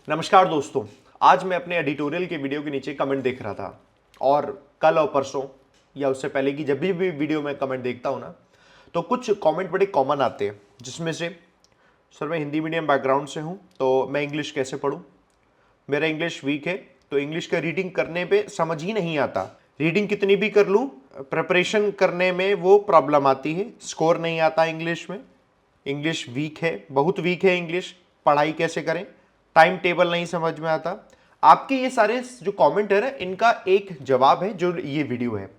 नमस्कार दोस्तों। आज मैं अपने एडिटोरियल के वीडियो के नीचे कमेंट देख रहा था और कल और परसों या उससे पहले की जब भी वीडियो में कमेंट देखता हूँ ना, तो कुछ कमेंट बड़े कॉमन आते हैं, जिसमें से सर मैं हिंदी मीडियम बैकग्राउंड से हूँ तो मैं इंग्लिश कैसे पढूं, मेरा इंग्लिश वीक है तो इंग्लिश का रीडिंग करने पे समझ ही नहीं आता, रीडिंग कितनी भी कर लूँ प्रिपरेशन करने में वो प्रॉब्लम आती है, स्कोर नहीं आता इंग्लिश में, इंग्लिश वीक है, बहुत वीक है इंग्लिश, पढ़ाई कैसे करें, टाइम टेबल नहीं समझ में आता। आपके ये सारे जो कमेंट है ना, इनका एक जवाब है जो ये वीडियो है।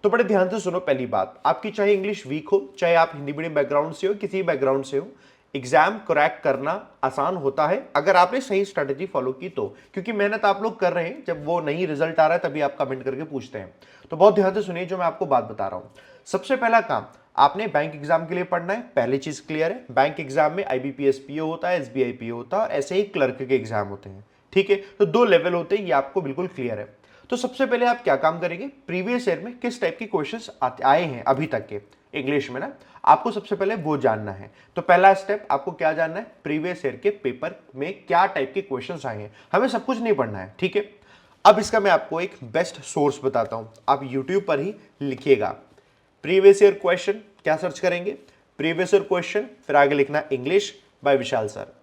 तो बड़े ध्यान से सुनो। पहली बात, आपकी चाहे इंग्लिश वीक हो, चाहे आप हिंदी मीडियम बैकग्राउंड से हो, किसी बैकग्राउंड से हो, एग्जाम क्रैक करना आसान होता है अगर आपने सही स्ट्रेटेजी फॉलो की तो, क्योंकि मेहनत आप लोग कर रहे हैं, जब वो नहीं रिजल्ट आ रहा है तभी आप कमेंट करके पूछते हैं। तो बहुत ध्यान से सुनिए जो मैं आपको बात बता रहा हूं। सबसे पहला काम, आपने बैंक एग्जाम के लिए पढ़ना है। पहली चीज क्लियर है, बैंक एग्जाम में आईबीपीएस पीओ होता है, एसबीआई पीओ होता है और ऐसे ही क्लर्क के एग्जाम होते हैं। ठीक है, तो 2 लेवल होते हैं, ये आपको बिल्कुल क्लियर है। तो सबसे पहले आप क्या काम करेंगे, प्रीवियस ईयर में किस टाइप के क्वेश्चंस आए हैं अभी तक के इंग्लिश में ना, आपको सबसे पहले वो जानना है। तो पहला स्टेप आपको क्या जानना है, प्रीवियस ईयर के पेपर में क्या टाइप के क्वेश्चंस आए हैं। हमें सब कुछ नहीं पढ़ना है, ठीक है। अब इसका मैं आपको एक बेस्ट सोर्स बताता हूं, आप यूट्यूब पर ही लिखिएगा प्रीवियस ईयर क्वेश्चन। क्या सर्च करेंगे, प्रीवियस ईयर क्वेश्चन, फिर आगे लिखना इंग्लिश बाय विशाल सर।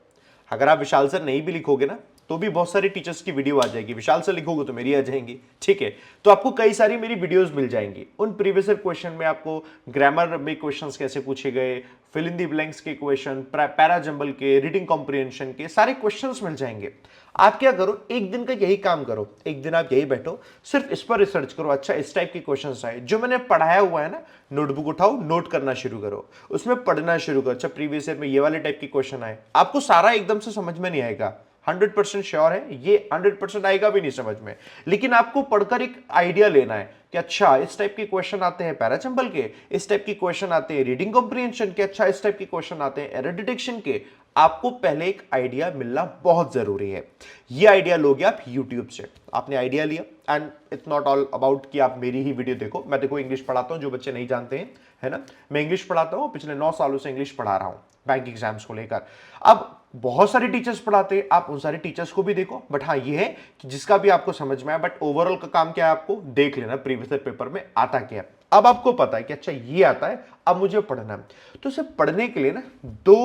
अगर आप विशाल सर नहीं भी लिखोगे ना तो भी बहुत सारी टीचर्स की वीडियो आ जाएगी, विशाल सर लिखोगे तो मेरी आ जाएंगी, ठीक है। तो आपको कई सारी मेरी वीडियोस मिल जाएंगी। उन प्रीवियस ईयर क्वेश्चन में आपको ग्रामर में क्वेश्चंस कैसे पूछे गए, फिल इन दी ब्लैंक्स के क्वेश्चन, पैरा जंबल के, रीडिंग कॉम्प्रिहेंशन के सारे क्वेश्चंस मिल जाएंगे। आप क्या करो, एक दिन का यही काम करो, एक दिन आप यही बैठो, सिर्फ इस पर रिसर्च करो। अच्छा, इस टाइप के क्वेश्चंस आए जो मैंने पढ़ाया हुआ है ना, नोटबुक उठाओ, नोट करना शुरू करो, उसमें पढ़ना शुरू करो। अच्छा, प्रीवियस ईयर में ये वाले टाइप के क्वेश्चन आए, आपको सारा एकदम से समझ में नहीं आएगा, 100% श्योर है, ये 100% आएगा भी नहीं समझ में, लेकिन आपको पढ़कर एक आइडिया लेना है कि अच्छा इस टाइप के क्वेश्चन आते हैं पैराचंबल के, इस टाइप के क्वेश्चन आते हैं रीडिंग कॉम्प्रिहेंशन के, अच्छा इस टाइप के क्वेश्चन आते हैं एरर डिटेक्शन के। आपको पहले एक आइडिया मिलना बहुत जरूरी है। ये आइडिया लोगे आप यूट्यूब से, आपने आइडिया लिया, and it's not all about कि आप मेरी ही वीडियो देखो। मैं देखो इंग्लिश पढ़ाता हूं, जो बच्चे नहीं जानते हैं, है ना, मैं इंग्लिश पढ़ाता हूं, पिछले 9 सालों से इंग्लिश पढ़ा रहा हूं बैंक एग्जाम्स को लेकर। अब बहुत सारे टीचर्स पढ़ाते हैं, आप उन सारे टीचर्स को भी देखो, बट हाँ ये है कि जिसका भी आपको समझ में आए, बट ओवरऑल का काम क्या है, आपको देख लेना प्रीवियस ईयर पेपर में आता क्या है। अब आपको पता है कि अच्छा ये आता है, अब मुझे पढ़ना है। तो इसे पढ़ने के लिए ना 2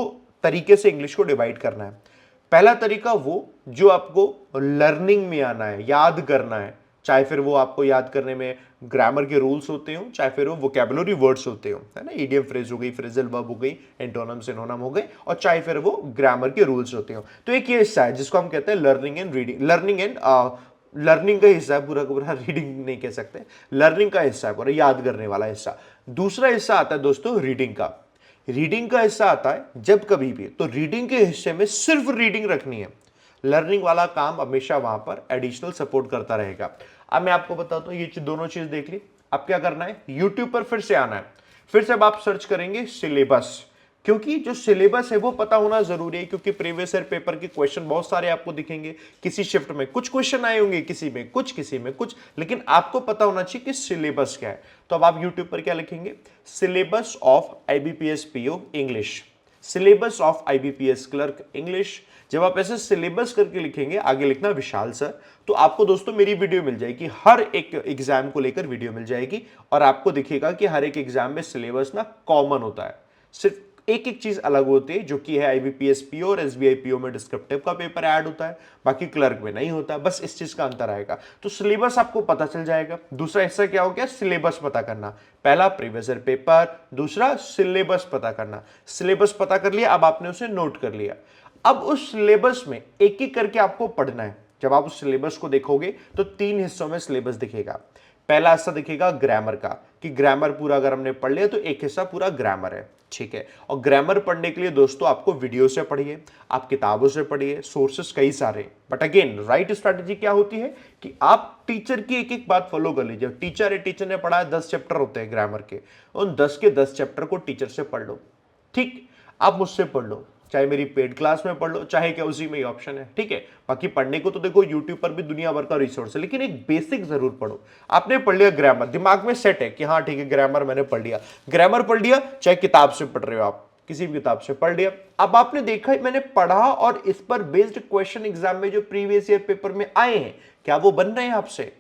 तरीके से इंग्लिश को डिवाइड करना है। पहला तरीका वो जो आपको लर्निंग में आना है, याद करना है, चाहे फिर वो आपको याद करने में ग्रामर के रूल्स होते हो, चाहे फिर वो वोकैबुलरी वर्ड्स होते हो, है ना, इडियम फ्रेज हो गई, फ्रेजल वर्ब हो गई, एंटोनम सिनोनिम हो गए, और चाहे फिर वो ग्रामर के रूल्स होते हो। तो एक ये हिस्सा है जिसको हम कहते हैं लर्निंग एंड रीडिंग, लर्निंग का हिस्सा है पूरा का पूरा, रीडिंग नहीं कह सकते, लर्निंग का हिस्सा है पूरा, याद करने वाला हिस्सा। दूसरा हिस्सा आता है दोस्तों रीडिंग का। रीडिंग का हिस्सा आता है जब कभी भी, तो रीडिंग के हिस्से में सिर्फ रीडिंग रखनी है, लर्निंग वाला काम हमेशा वहां पर एडिशनल सपोर्ट करता रहेगा। अब मैं आपको बताता हूं, ये दोनों चीज देख ली। अब क्या करना है, यूट्यूब पर फिर से आना है, फिर से अब आप सर्च करेंगे सिलेबस, क्योंकि जो सिलेबस है वो पता होना जरूरी है, क्योंकि प्रीवियस ईयर पेपर के क्वेश्चन बहुत सारे आपको दिखेंगे, किसी शिफ्ट में कुछ क्वेश्चन आए होंगे, किसी में कुछ, किसी में कुछ, लेकिन आपको पता होना चाहिए कि सिलेबस क्या है। तो अब आप यूट्यूब पर क्या लिखेंगे, syllabus of IBPS PO English, syllabus of IBPS clerk English. जब आप ऐसे सिलेबस करके लिखेंगे, आगे लिखना विशाल सर, तो आपको दोस्तों मेरी वीडियो मिल जाएगी, हर एक एग्जाम को लेकर वीडियो मिल जाएगी, और आपको दिखेगा कि हर एक एग्जाम में सिलेबस ना कॉमन होता है, सिर्फ एक एक चीज अलग होती है, जो कि है आईबीपीएस पीओ और एसबीआई पीओ में डिस्क्रिप्टिव का पेपर ऐड होता है, बाकी क्लर्क में नहीं होता, बस इस चीज का अंतर आएगा। तो सिलेबस आपको पता चल जाएगा। दूसरा हिस्सा क्या हो गया, सिलेबस पता करना। पहला प्रीवियस ईयर पेपर, दूसरा सिलेबस पता करना। सिलेबस पता कर लिया, अब आपने उसे नोट कर लिया। अब उस सिलेबस में एक एक करके आपको पढ़ना है। जब आप उस सिलेबस को देखोगे तो 3 हिस्सों में सिलेबस दिखेगा। पहला हिस्सा दिखेगा ग्रामर का, कि ग्रामर पूरा अगर हमने पढ़ लिया तो एक हिस्सा पूरा ग्रामर है, ठीक है। और ग्रामर पढ़ने के लिए दोस्तों आपको वीडियो से पढ़िए, आप किताबों से पढ़िए, सोर्सेस कई सारे, बट अगेन राइट स्ट्रैटेजी क्या होती है कि आप टीचर की एक एक बात फॉलो कर लीजिए। टीचर है, टीचर ने पढ़ाया 10 चैप्टर होते हैं ग्रामर के, उन 10 के 10 चैप्टर को टीचर से पढ़ लो, ठीक। आप मुझसे पढ़ लो, चाहे मेरी पेड क्लास में पढ़ लो, चाहे क्या उसी में ही ऑप्शन है, ठीक है। बाकी पढ़ने को तो देखो यूट्यूब पर भी दुनिया भर का रिसोर्स है, लेकिन एक बेसिक जरूर पढ़ो। आपने पढ़ लिया ग्रामर, दिमाग में सेट है कि हाँ ठीक है ग्रामर मैंने पढ़ लिया, ग्रामर पढ़ लिया, चाहे किताब से पढ़ रहे हो आप, किसी भी किताब से पढ़ लिया। अब आपने देखा मैंने पढ़ा और इस पर बेस्ड क्वेश्चन एग्जाम में जो प्रीवियस ईयर पेपर में आए हैं, क्या वो बन रहे हैं आपसे?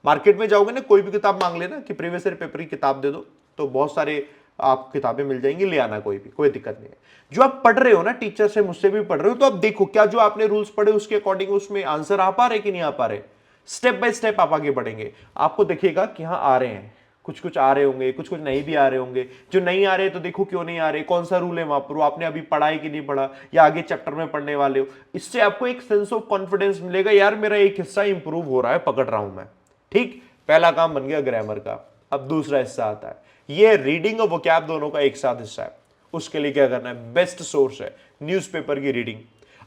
मार्केट में जाओगे ना, कोई भी किताब मांग लेना कि प्रीवियस ईयर पेपर की किताब दे दो, तो बहुत सारे आप किताबें मिल जाएंगी, ले आना कोई भी, कोई दिक्कत नहीं है। जो आप पढ़ रहे हो ना, टीचर से मुझसे भी पढ़ रहे हो, तो आप देखो क्या जो आपने रूल्स पढ़े उसके अकॉर्डिंग उसमें आंसर आ पा रहे कि नहीं आ पा रहे। स्टेप बाय स्टेप आप आगे बढ़ेंगे, आपको देखिएगा कि हाँ आ रहे हैं, कुछ कुछ आ रहे होंगे, कुछ कुछ नहीं भी आ रहे होंगे। जो नहीं आ रहे तो देखो क्यों नहीं आ रहे, कौन सा रूल है वहां पर, आपने अभी पढ़ा है कि नहीं पढ़ा, या आगे चैप्टर में पढ़ने वाले हो। इससे आपको एक सेंस ऑफ कॉन्फिडेंस मिलेगा, यार मेरा एक हिस्सा इंप्रूव हो रहा है, पकड़ रहा हूं मैं। ठीक, पहला काम बन गया ग्रामर का। अब दूसरा हिस्सा आता है, ये रीडिंग और वोकैब दोनों का एक साथ हिस्सा है। उसके लिए क्या करना है, बेस्ट सोर्स है न्यूज़पेपर की रीडिंग।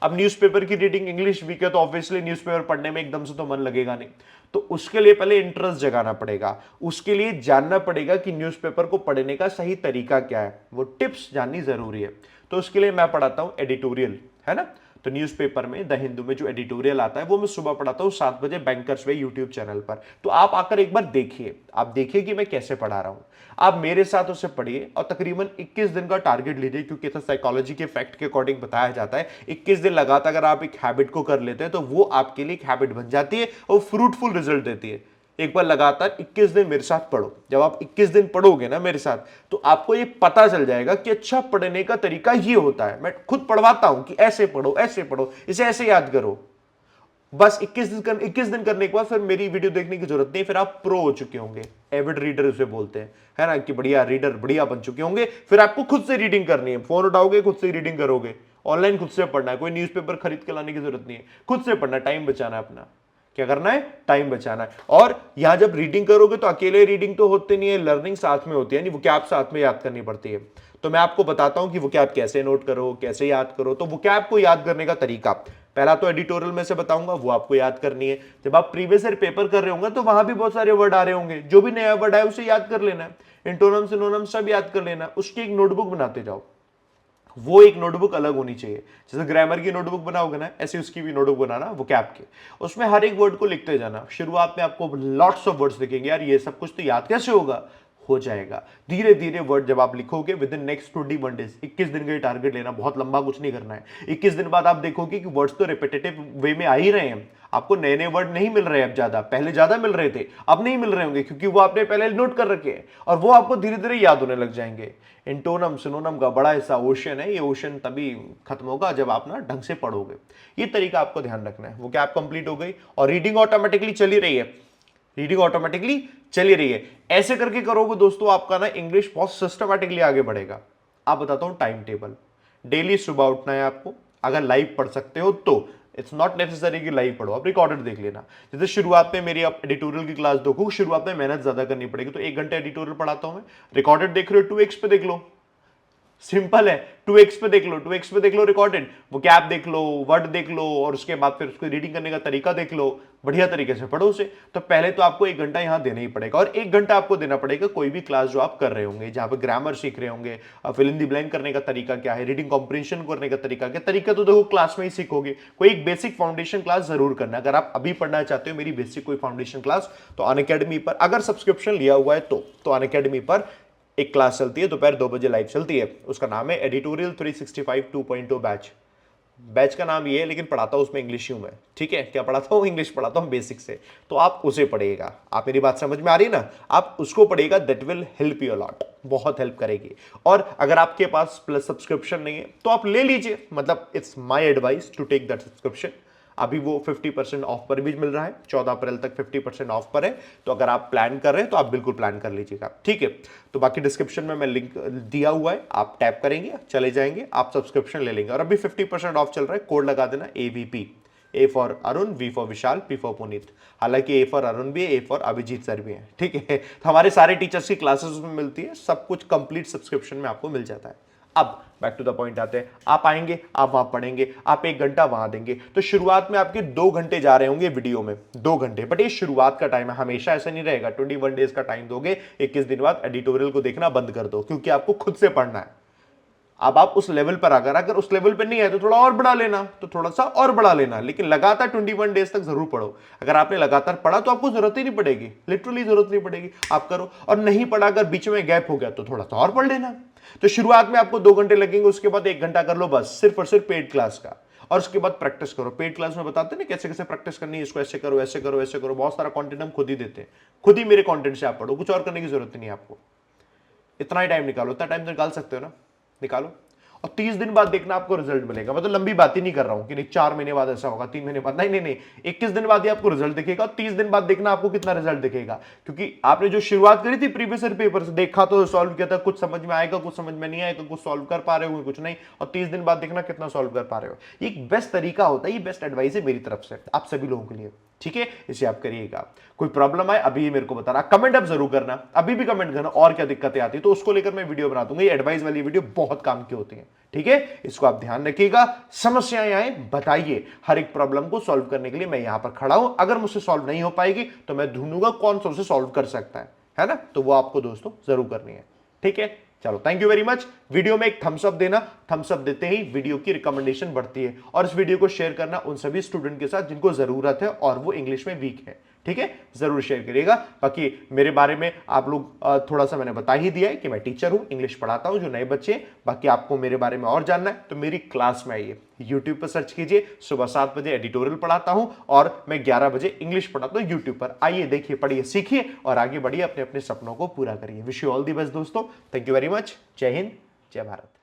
अब न्यूज़पेपर की रीडिंग, इंग्लिश वीक है तो ऑब्वियसली न्यूज़पेपर पढ़ने में एकदम से तो मन लगेगा नहीं, तो उसके लिए पहले इंटरेस्ट जगाना पड़ेगा। उसके लिए जानना पड़ेगा कि न्यूज़पेपर को पढ़ने का सही तरीका क्या है, वो टिप्स जाननी जरूरी है। तो उसके लिए मैं पढ़ाता हूं एडिटोरियल, है ना। तो न्यूज़पेपर में द हिंदू में जो एडिटोरियल आता है वो मैं सुबह पढ़ाता हूँ 7 बजे बैंकर्स वे यूट्यूब चैनल पर। तो आप आकर एक बार देखिए, आप देखिए कि मैं कैसे पढ़ा रहा हूं, आप मेरे साथ उसे पढ़िए और तकरीबन 21 दिन का टारगेट लीजिए, क्योंकि ऐसा साइकोलॉजी के फैक्ट के अकॉर्डिंग बताया जाता है 21 दिन लगातार अगर आप एक हैबिट को कर लेते हैं तो वो आपके लिए एक हैबिट बन जाती है और फ्रूटफुल रिजल्ट देती है। एक बार लगातार 21 दिन मेरे साथ पढ़ो, जब आप 21 दिन पढ़ोगे ना मेरे साथ, तो आपको ये पता चल जाएगा कि अच्छा पढ़ने का तरीका ये होता है। मैं खुद पढ़वाता हूं कि ऐसे पढ़ो, ऐसे पढ़ो, इसे ऐसे याद करो। बस 21 दिन करने के बाद फिर मेरी वीडियो देखने की जरूरत नहीं, फिर आप प्रो हो चुके होंगे, एविड रीडर उसे बोलते हैं, है ना, कि बढ़िया रीडर, बढ़िया बन चुके होंगे। फिर आपको खुद से रीडिंग करनी है, फोन उठाओगे खुद से रीडिंग करोगे, ऑनलाइन खुद से पढ़ना है, कोई न्यूज़पेपर खरीद के लाने की जरूरत नहीं है, खुद से पढ़ना, टाइम बचाना है अपना। क्या करना है, टाइम बचाना है। और यहां जब रीडिंग करोगे तो अकेले रीडिंग तो होती नहीं है, लर्निंग साथ में होती है, वो क्या आप साथ में याद करनी पड़ती है। तो मैं आपको बताता हूं कि वो क्या आप कैसे नोट करो, कैसे याद करो। तो वो क्या आपको याद करने का तरीका, पहला तो एडिटोरियल में से बताऊंगा, वो आपको याद करनी है। जब आप प्रीवियस ईयर पेपर कर रहे होंगे तो वहां भी बहुत सारे वर्ड आ रहे होंगे, जो भी नया वर्ड आए उसे याद कर लेना है, इंटोनम सिनोनम सब याद कर लेना, उसकी एक नोटबुक बनाते जाओ। वो एक नोटबुक अलग होनी चाहिए, जैसे ग्रामर की नोटबुक बनाओगे ना, ऐसे उसकी भी नोटबुक बनाना वोकैब की। उसमें हर एक वर्ड को लिखते जाना। शुरुआत में आपको लॉट्स ऑफ वर्ड्स दिखेंगे, यार ये सब कुछ तो याद कैसे होगा, हो जाएगा धीरे धीरे। वर्ड जब आप लिखोगे विद इन नेक्स्ट 21 डेज, 21 दिन का टारगेट लेना, बहुत लंबा कुछ नहीं करना है। 21 दिन बाद आप देखोगे कि वर्ड्स तो रिपीटेटिव वे में आ ही रहे हैं, आपको नए नए वर्ड नहीं मिल रहे हैं अब ज्यादा, पहले ज्यादा मिल रहे थे, अब नहीं मिल रहे होंगे क्योंकि वो आपने पहले नोट कर रखे हैं और वो आपको धीरे धीरे याद होने लग जाएंगे। इंटोनम सिनोनम का बड़ा हिस्सा ओशन है, ये ओशन तभी खत्म होगा जब आप ना ढंग से पढ़ोगे। ये तरीका आपको ध्यान रखना है। वो क्या आप कंप्लीट हो गई और रीडिंग ऑटोमेटिकली चली रही है, रीडिंग ऑटोमेटिकली चली रही है। ऐसे करके करोगे दोस्तों, आपका ना इंग्लिश बहुत सिस्टमैटिकली आगे बढ़ेगा। आप बताता हूं टाइम टेबल, डेली सुबह उठना है आपको, अगर लाइव पढ़ सकते हो तो, इट्स नॉट नेसेसरी कि लाइव पढ़ो, आप रिकॉर्डेड देख लेना। जैसे शुरुआत में मेरी आप एडिटोरियल की क्लास देखो, शुरुआत में मेहनत ज्यादा करनी पड़ेगी, तो 1 घंटे एडिटोरियल पढ़ाता हूं मैं, रिकॉर्डेड देख रहे हो 2x पे देख लो, सिंपल है, 2x पे देख लो, 2x पे देख लो रिकॉर्डेड, वो कैप देख लो, वर्ड देख लो और उसके बाद फिर उसको रीडिंग करने का तरीका देख लो, बढ़िया तरीके से पढ़ो उसे। तो पहले तो आपको 1 घंटा यहां देना ही पड़ेगा और 1 घंटा आपको देना पड़ेगा कोई भी क्लास जो आप कर रहे होंगे, जहां पे ग्रामर सीख रहे होंगे, फिल इन द ब्लैंक करने का तरीका क्या है, रीडिंग कॉम्प्रिहेंशन करने का तरीका क्या, तरीका तो देखो क्लास में ही सीखोगे। कोई एक बेसिक फाउंडेशन क्लास जरूर करना, अगर आप अभी पढ़ना चाहते हो मेरी बेसिक कोई फाउंडेशन क्लास, तो अनअकैडमी पर अगर सब्सक्रिप्शन लिया हुआ है तो अनअकैडमी पर एक क्लास चलती है, दोपहर 2 बजे लाइव चलती है, उसका नाम है एडिटोरियल 365 2.0 बैच। बैच का नाम ये है, लेकिन पढ़ाता हूं उसमें इंग्लिश ही हूं मैं, ठीक है। क्या पढ़ाता हूं, इंग्लिश पढ़ाता हूं बेसिक से, तो आप उसे पढ़िएगा। आप मेरी बात समझ में आ रही है ना, आप उसको पढ़िएगा, that will help you lot, बहुत हेल्प करेगी। और अगर आपके पास प्लस सब्सक्रिप्शन नहीं है तो आप ले लीजिए, मतलब it's my advice to take that subscription. अभी वो 50% ऑफ पर भी मिल रहा है, 14 अप्रैल तक 50% ऑफ पर है, तो अगर आप प्लान कर रहे हैं तो आप बिल्कुल प्लान कर लीजिएगा, ठीक है। तो बाकी डिस्क्रिप्शन में मैं लिंक दिया हुआ है, आप टैप करेंगे, चले जाएंगे, आप सब्सक्रिप्शन ले लेंगे। और अभी 50% ऑफ चल रहा है, कोड लगा देना AVP, A for Arun, V for Vishal, P for Puneet. हालांकि A फॉर अरुण भी है, A फॉर अभिजीत सर भी है, ठीक है। तो हमारे सारे टीचर्स की क्लासेस उसमें मिलती है, सब कुछ कंप्लीट सब्सक्रिप्शन में आपको मिल जाता है। अब बैक टू द पॉइंट आते हैं, आप आएंगे, आप वहां पढ़ेंगे, आप 1 घंटा वहां देंगे, तो शुरुआत में आपके 2 घंटे जा रहे होंगे वीडियो में, 2 घंटे, बट ये शुरुआत का टाइम है, हमेशा ऐसा नहीं रहेगा। 21 डेज का टाइम दोगे, 21 दिन बाद एडिटोरियल को देखना बंद कर दो, क्योंकि आपको खुद से पढ़ना है। अब आप उस लेवल पर अगर उस लेवल पर नहीं है तो थोड़ा और बढ़ा लेना, तो थोड़ा सा और बढ़ा लेना, लेकिन लगातार 21 डेज तक जरूर पढ़ो। अगर आपने लगातार पढ़ा तो आपको जरूरत ही नहीं पड़ेगी, लिटरली जरूरत नहीं पड़ेगी, आप करो। और नहीं पढ़ा, अगर बीच में गैप हो गया तो थोड़ा सा और पढ़ लेना। तो शुरुआत में आपको 2 घंटे लगेंगे, उसके बाद 1 घंटा कर लो बस, सिर्फ और सिर्फ पेड क्लास का। और उसके बाद प्रैक्टिस करो। पेड क्लास में बताते हैं ना कैसे कैसे प्रैक्टिस करनी है, इसको ऐसे करो, ऐसे करो, ऐसे करो, बहुत सारा कंटेंट हम खुद ही देते हैं। खुद ही मेरे कंटेंट से आप पढ़ो, कुछ और करने की जरूरत नहीं है आपको। इतना ही टाइम निकालो, इतना टाइम तो निकाल सकते हो ना, निकालो। और 30 दिन बाद देखना आपको रिजल्ट मिलेगा। मैं तो लंबी बात ही नहीं कर रहा हूं कि नहीं 4 महीने बाद ऐसा होगा, 3 महीने बाद, नहीं नहीं नहीं, 21 दिन बाद ही आपको रिजल्ट दिखेगा। 30 दिन बाद देखना आपको कितना रिजल्ट दिखेगा, क्योंकि आपने जो शुरुआत करी थी प्रीवियस ईयर पेपर से, देखा तो सॉल्व किया था, कुछ समझ में आएगा, कुछ समझ में नहीं आएगा, कुछ सॉल्व कर पा रहे हो, कुछ नहीं। और 30 दिन बाद देखना कितना सॉल्व कर पा रहे हो। ये एक बेस्ट तरीका होता है, ये बेस्ट एडवाइस है मेरी तरफ से आप सभी लोगों के लिए, ठीक है। इसे आप करिएगा। कोई प्रॉब्लम आए अभी मेरे को बताना, कमेंट आप जरूर करना, अभी भी कमेंट करना, और क्या दिक्कतें आती है तो उसको लेकर मैं वीडियो बना दूंगा। ये एडवाइस वाली वीडियो बहुत काम की होती है, ठीक है। इसको आप ध्यान रखिएगा। समस्याएं आए बताइए, हर एक प्रॉब्लम को सॉल्व करने के लिए मैं यहां पर खड़ा हूं। अगर मुझसे सॉल्व नहीं हो पाएगी तो मैं ढूंढूंगा कौन सा उसे सॉल्व कर सकता है ना। तो वो आपको दोस्तों जरूर करनी है, ठीक है। चलो, thank you very much. Video में एक थम्स अप देना, थम्स अप देते ही वीडियो की रिकमेंडेशन बढ़ती है। और इस वीडियो को शेयर करना उन सभी स्टूडेंट के साथ जिनको जरूरत है और वो इंग्लिश में वीक है, ठीक है। जरूर शेयर करिएगा। बाकी मेरे बारे में आप लोग थोड़ा सा मैंने बता ही दिया है कि मैं टीचर हूं, इंग्लिश पढ़ाता हूं जो नए बच्चे हैं। बाकी आपको मेरे बारे में और जानना है तो मेरी क्लास में आइए, यूट्यूब पर सर्च कीजिए। सुबह 7 बजे एडिटोरियल पढ़ाता हूं और मैं 11 बजे इंग्लिश पढ़ाता हूं यूट्यूब पर। आइए, देखिए, पढ़िए, सीखिए और आगे बढ़िए, अपने अपने सपनों को पूरा करिए। Wish you all the best दोस्तों। Thank you very much. जय हिंद, जय भारत।